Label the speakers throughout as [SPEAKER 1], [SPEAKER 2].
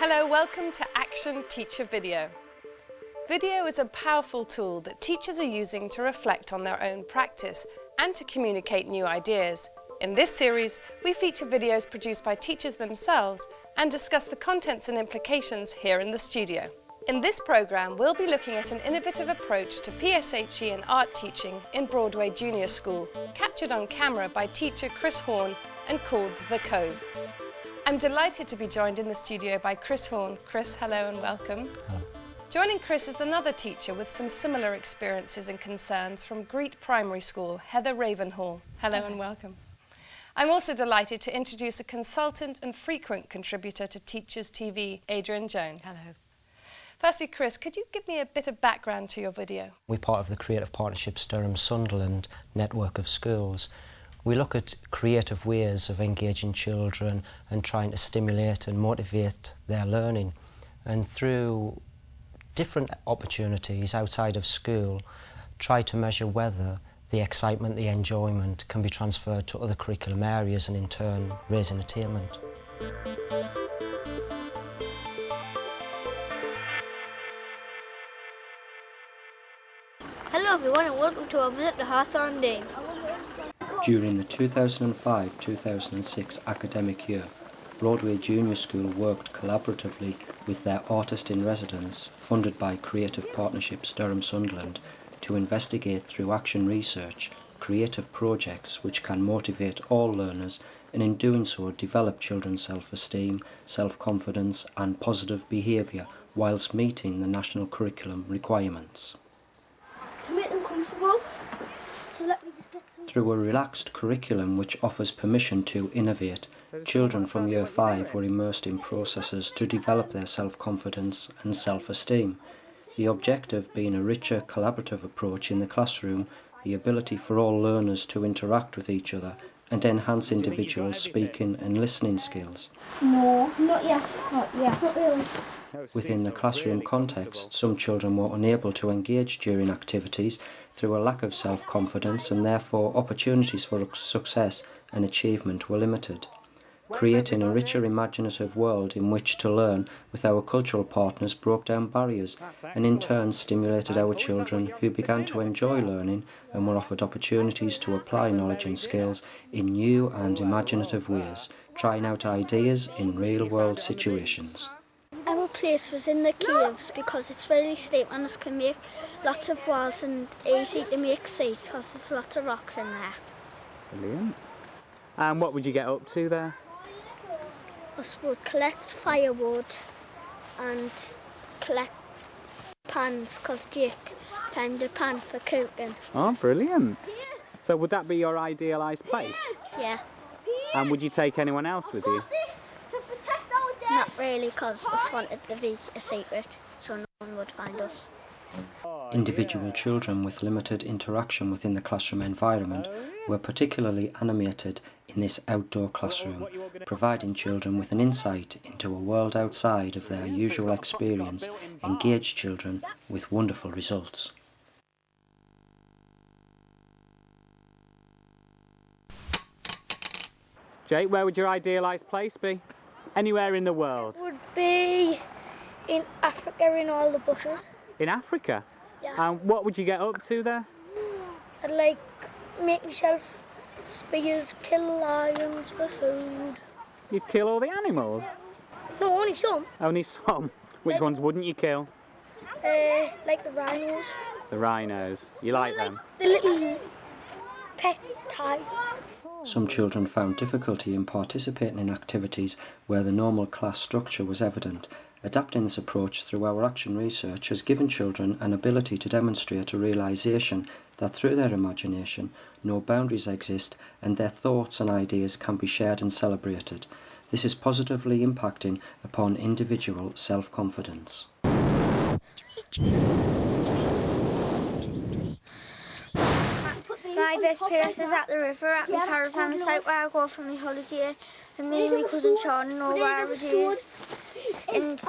[SPEAKER 1] Hello, welcome to Action Teacher Video. Video is a powerful tool that teachers are using to reflect on their own practice and to communicate new ideas. In this series, we feature videos produced by teachers themselves and discuss the contents and implications here in the studio. In this programme, we'll be looking at an innovative approach to PSHE and art teaching in Broadway Junior School, captured on camera by teacher Chris Horn and called The Cove. I'm delighted to be joined in the studio by Chris Horn. Chris, hello and welcome. Hello. Joining Chris is another teacher with some similar experiences and concerns from Greet Primary School, Heather Ravenhall. Hello and welcome. I'm also delighted to introduce a consultant and frequent contributor to Teachers TV, Adrian Jones. Hello. Firstly, Chris, could you give me a bit of background to your video?
[SPEAKER 2] We're part of the Creative Partnerships Durham-Sunderland network of schools. We look at creative ways of engaging children and trying to stimulate and motivate their learning. And through different opportunities outside of school, try to measure whether the excitement, the enjoyment can be transferred to other curriculum areas and in turn raising attainment.
[SPEAKER 3] Hello everyone and welcome to our visit to Hawthorne Dean.
[SPEAKER 2] During the 2005-2006 academic year, Broadway Junior School worked collaboratively with their Artist-in-Residence, funded by Creative Partnerships Durham-Sunderland, to investigate through action research creative projects which can motivate all learners and in doing so develop children's self-esteem, self-confidence and positive behaviour whilst meeting the national curriculum requirements.
[SPEAKER 3] To make them comfortable, so let me just get some...
[SPEAKER 2] Through a relaxed curriculum which offers permission to innovate, children from Year 5 were immersed in processes to develop their self-confidence and self-esteem. The objective being a richer collaborative approach in the classroom, the ability for all learners to interact with each other and enhance individuals' speaking and listening skills.
[SPEAKER 3] No, not yet, not really.
[SPEAKER 2] Within the classroom context, some children were unable to engage during activities through a lack of self-confidence and therefore opportunities for success and achievement were limited. Creating a richer imaginative world in which to learn with our cultural partners broke down barriers and in turn stimulated our children who began to enjoy learning and were offered opportunities to apply knowledge and skills in new and imaginative ways, trying out ideas in real-world situations.
[SPEAKER 3] Our place was in the caves because it's really steep and us can make lots of walls and easy to make seats because there's lots of rocks in there.
[SPEAKER 4] Brilliant. And what would you get up to there?
[SPEAKER 3] Us would collect firewood and collect pans because Jake found a pan for cooking.
[SPEAKER 4] Oh, brilliant. So would that be your idealised place?
[SPEAKER 3] Yeah.
[SPEAKER 4] And would you take anyone else with you?
[SPEAKER 3] Not really because us wanted to be a secret so no one would find us.
[SPEAKER 2] Individual children with limited interaction within the classroom environment were particularly animated in this outdoor classroom, providing children with an insight into a world outside of their usual experience, engaged children with wonderful results.
[SPEAKER 4] Jake, where would your idealised place be? Anywhere in the world?
[SPEAKER 3] Would be in Africa in all the bushes.
[SPEAKER 4] In Africa?
[SPEAKER 3] Yeah.
[SPEAKER 4] And what would you get up to there?
[SPEAKER 3] I'd like make myself spears, kill lions for food.
[SPEAKER 4] You'd kill all the animals?
[SPEAKER 3] No, only some.
[SPEAKER 4] Only some? Which ones wouldn't you kill?
[SPEAKER 3] Like the rhinos.
[SPEAKER 4] The rhinos. You like them?
[SPEAKER 3] The little pet tigers.
[SPEAKER 2] Some children found difficulty in participating in activities where the normal class structure was evident. Adapting this approach through our action research has given children an ability to demonstrate a realisation that through their imagination no boundaries exist and their thoughts and ideas can be shared and celebrated. This is positively impacting upon individual self-confidence.
[SPEAKER 3] My best place is at the river at my caravan site where I go for my holiday, and me and my cousin Sean know where it is. And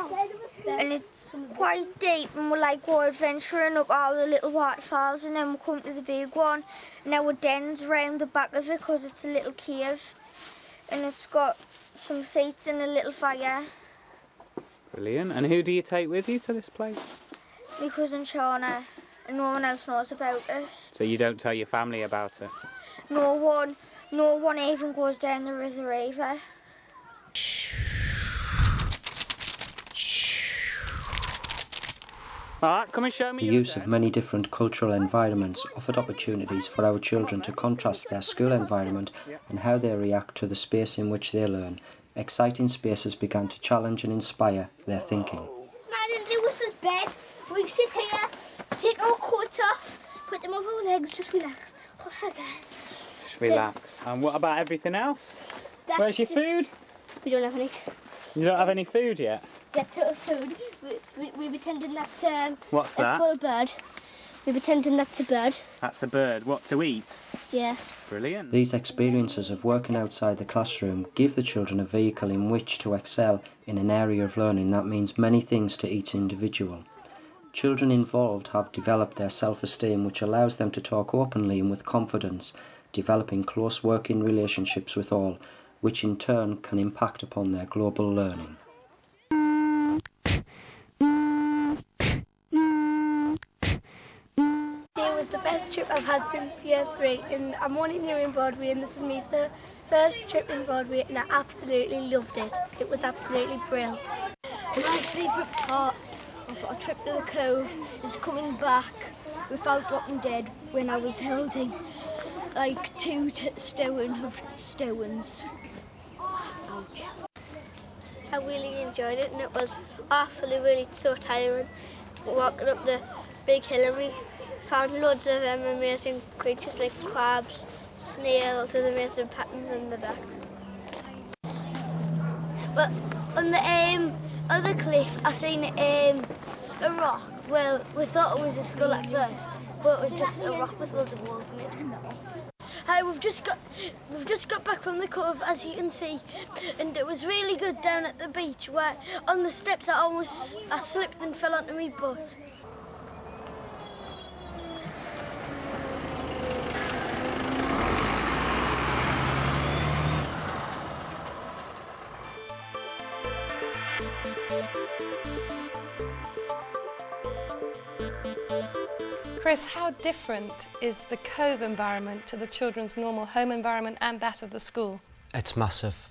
[SPEAKER 3] it's quite deep and we like go adventuring up all the little waterfalls and then we come to the big one and our den's round the back of it because it's a little cave and it's got some seats and a little fire.
[SPEAKER 4] Brilliant. And who do you take with you to this place?
[SPEAKER 3] My cousin Shauna, and no one else knows about it.
[SPEAKER 4] So you don't tell your family about it?
[SPEAKER 3] No one even goes down the river either.
[SPEAKER 4] Alright, come and show me
[SPEAKER 2] The use of many different cultural environments offered opportunities for our children to contrast their school environment and how they react to the space in which they learn. Exciting spaces began to challenge and inspire their thinking.
[SPEAKER 3] Madam, do us this bed. We sit here, take our coats off, put them over our legs, just relax. Oh, hi guys.
[SPEAKER 4] Just relax. And what about everything else? Where's your food?
[SPEAKER 3] We don't have any.
[SPEAKER 4] You don't have any food yet?
[SPEAKER 3] That's our food. We pretending that's
[SPEAKER 4] What's
[SPEAKER 3] a
[SPEAKER 4] that?
[SPEAKER 3] full bird. We pretending that's a bird.
[SPEAKER 4] That's a bird. What to eat?
[SPEAKER 3] Yeah.
[SPEAKER 4] Brilliant.
[SPEAKER 2] These experiences of working outside the classroom give the children a vehicle in which to excel in an area of learning that means many things to each individual. Children involved have developed their self-esteem, which allows them to talk openly and with confidence, developing close working relationships with all, which in turn can impact upon their global learning.
[SPEAKER 5] It was the best trip I've had since year 3, and I'm only new in Broadway, and this is my first trip in Broadway, and I absolutely loved it. It was absolutely brilliant.
[SPEAKER 3] My favourite part of our trip to the Cove is coming back without dropping dead when I was holding like 2 stones of stones. Ouch.
[SPEAKER 5] I really enjoyed it, and it was awfully really so tiring walking up the big hill, and we found loads of amazing creatures like crabs, snails with amazing patterns in the backs. But on the cliff I seen a rock. Well, we thought it was a skull at first, but it was just a rock with loads of holes in it. Hi, we've just got back from the Cove, as you can see, and it was really good down at the beach where on the steps I slipped and fell onto my butt.
[SPEAKER 1] Chris, how different is the Cove environment to the children's normal home environment and that of the school?
[SPEAKER 6] It's massive.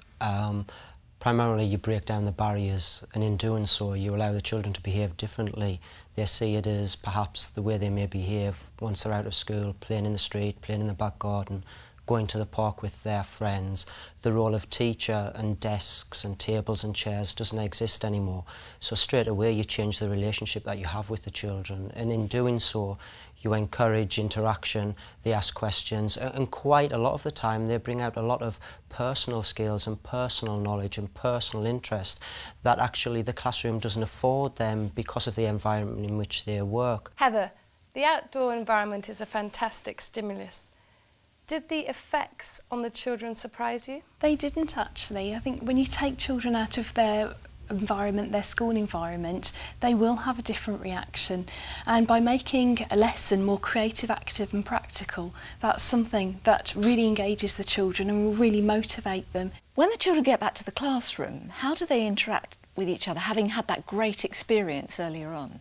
[SPEAKER 6] Primarily you break down the barriers, and in doing so you allow the children to behave differently. They see it as perhaps the way they may behave once they're out of school, playing in the street, playing in the back garden, going to the park with their friends. The role of teacher and desks and tables and chairs doesn't exist anymore. So straight away you change the relationship that you have with the children, and in doing so you encourage interaction, they ask questions, and quite a lot of the time they bring out a lot of personal skills and personal knowledge and personal interest that actually the classroom doesn't afford them because of the environment in which they work.
[SPEAKER 1] Heather, the outdoor environment is a fantastic stimulus. Did the effects on the children surprise you?
[SPEAKER 7] They didn't actually. I think when you take children out of their environment, their school environment, they will have a different reaction. And by making a lesson more creative, active and practical, that's something that really engages the children and will really motivate them.
[SPEAKER 8] When the children get back to the classroom, how do they interact with each other, having had that great experience earlier on?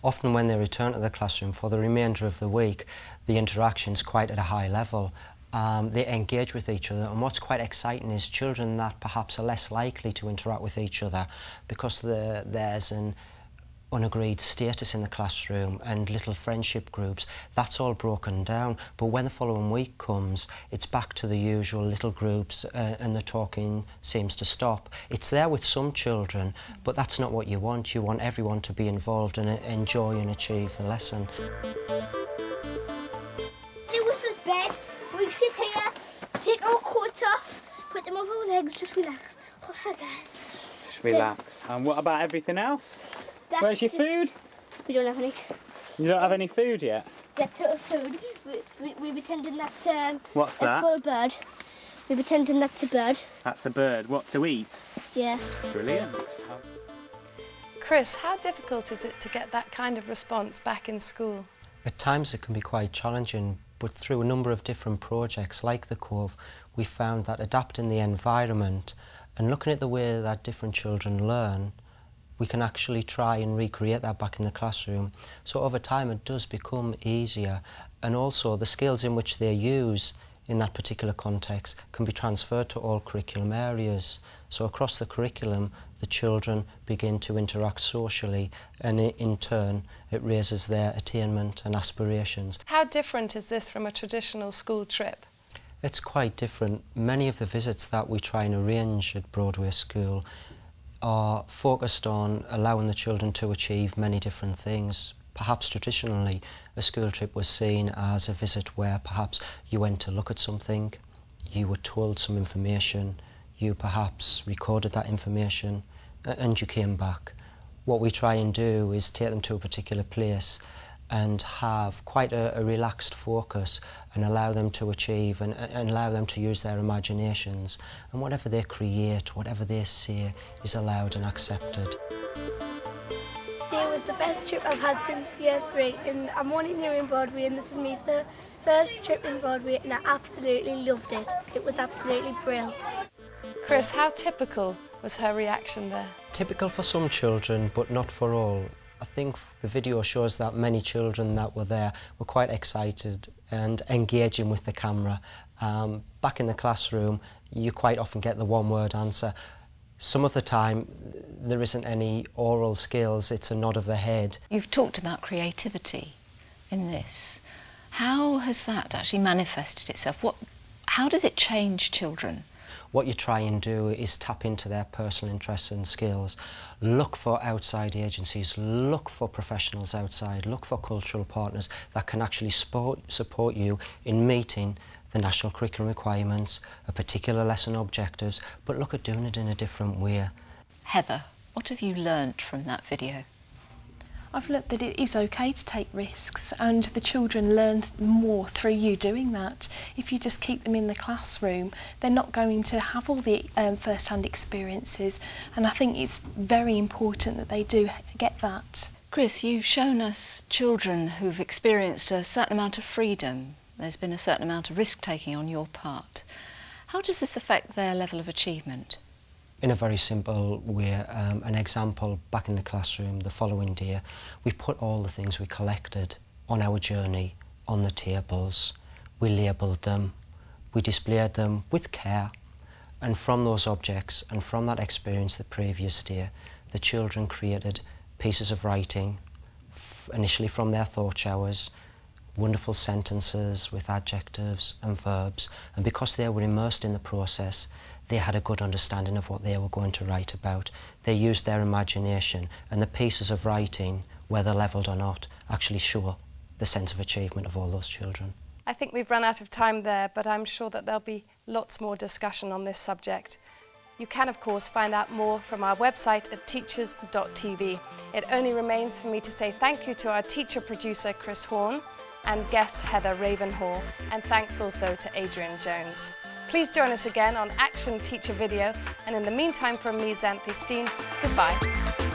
[SPEAKER 6] Often when they return to the classroom for the remainder of the week, the interaction's quite at a high level. They engage with each other, and what's quite exciting is children that perhaps are less likely to interact with each other because there's an unagreed status in the classroom and little friendship groups. That's all broken down, but when the following week comes, it's back to the usual little groups and the talking seems to stop. It's there with some children, but that's not what you want. You want everyone to be involved and enjoy and achieve the lesson.
[SPEAKER 3] It was this bed. We sit here, take our coats off, put them over our legs, just relax. Oh, hi guys.
[SPEAKER 4] Just relax. And what about everything else? Where's your food?
[SPEAKER 3] We don't have any.
[SPEAKER 4] You don't have any food yet?
[SPEAKER 3] That's our food. We pretending that's
[SPEAKER 4] What's
[SPEAKER 3] a
[SPEAKER 4] that?
[SPEAKER 3] full bird. We pretending that's a bird.
[SPEAKER 4] That's a bird. What to eat?
[SPEAKER 3] Yeah.
[SPEAKER 4] Brilliant.
[SPEAKER 1] Chris, how difficult is it to get that kind of response back in school?
[SPEAKER 6] At times it can be quite challenging, but through a number of different projects like the Cove, we found that adapting the environment and looking at the way that different children learn we can actually try and recreate that back in the classroom. So over time it does become easier, and also the skills in which they use in that particular context can be transferred to all curriculum areas. So across the curriculum, the children begin to interact socially, and in turn it raises their attainment and aspirations.
[SPEAKER 1] How different is this from a traditional school trip?
[SPEAKER 6] It's quite different. Many of the visits that we try and arrange at Broadway School are focused on allowing the children to achieve many different things. Perhaps traditionally a school trip was seen as a visit where perhaps you went to look at something, you were told some information, you perhaps recorded that information and you came back. What we try and do is take them to a particular place and have quite a relaxed focus and allow them to achieve and allow them to use their imaginations, and whatever they create, whatever they say is allowed and accepted.
[SPEAKER 5] It was the best trip I've had since year 3, and I'm wanting here in Broadway, and this is my first trip in Broadway, and I absolutely loved it. It was absolutely brilliant.
[SPEAKER 1] Chris, how typical was her reaction there?
[SPEAKER 6] Typical for some children, but not for all. I think the video shows that many children that were there were quite excited and engaging with the camera. Back in the classroom, you quite often get the one-word answer. Some of the time, there isn't any oral skills, it's a nod of the head.
[SPEAKER 8] You've talked about creativity in this. How has that actually manifested itself? How does it change children?
[SPEAKER 6] What you try and do is tap into their personal interests and skills. Look for outside agencies, look for professionals outside, look for cultural partners that can actually support you in meeting the national curriculum requirements, a particular lesson objectives, but look at doing it in a different way.
[SPEAKER 8] Heather, what have you learnt from that video?
[SPEAKER 7] I've learnt that it is okay to take risks, and the children learn more through you doing that. If you just keep them in the classroom, they're not going to have all the first-hand experiences, and I think it's very important that they do get that.
[SPEAKER 8] Chris, you've shown us children who've experienced a certain amount of freedom. There's been a certain amount of risk-taking on your part. How does this affect their level of achievement?
[SPEAKER 6] In a very simple way, an example, back in the classroom the following day, we put all the things we collected on our journey on the tables. We labelled them, we displayed them with care, and from those objects and from that experience the previous day, the children created pieces of writing, initially from their thought showers, wonderful sentences with adjectives and verbs, and because they were immersed in the process, they had a good understanding of what they were going to write about. They used their imagination, and the pieces of writing, whether levelled or not, actually show the sense of achievement of all those children.
[SPEAKER 1] I think we've run out of time there, but I'm sure that there'll be lots more discussion on this subject. You can, of course, find out more from our website at teachers.tv. It only remains for me to say thank you to our teacher producer, Chris Horn, and guest Heather Ravenhall, and thanks also to Adrian Jones. Please join us again on Action Teacher Video, and in the meantime from me, Xanthi Steen, goodbye.